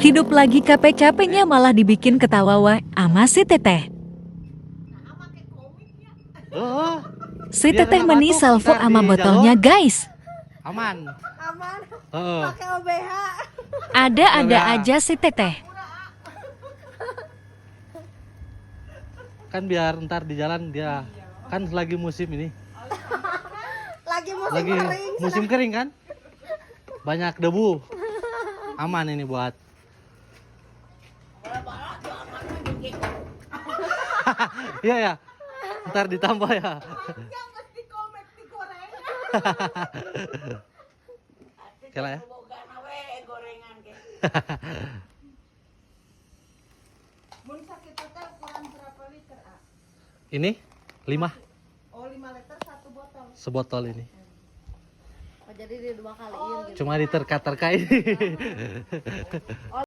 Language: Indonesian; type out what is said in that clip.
Hidup lagi capek-capeknya malah dibikin ketawa wae ama si Teteh. Oh, Si biar Teteh nggak meni batuk salvo ntar ama di botolnya jalur. guys. Aman. Aman. Oh, Pakai OBH. Ada-ada Ya. aja si Teteh. Kan biar ntar di jalan dia kan lagi musim ini. Lagi musim Lagi kering. musim kering kan? Banyak debu. Aman ini buat. Iya ya. Ntar ditambah ya. Yang mesti komek digoreng. Kela ya. Gorengan ke. Mun sakit teh ukuran berapa liter, A? Ini 5 Oh, 5 liter satu botol. sebotol ini. Oh, jadi di 2 kaliin gitu. Cuma diterka-terka ini.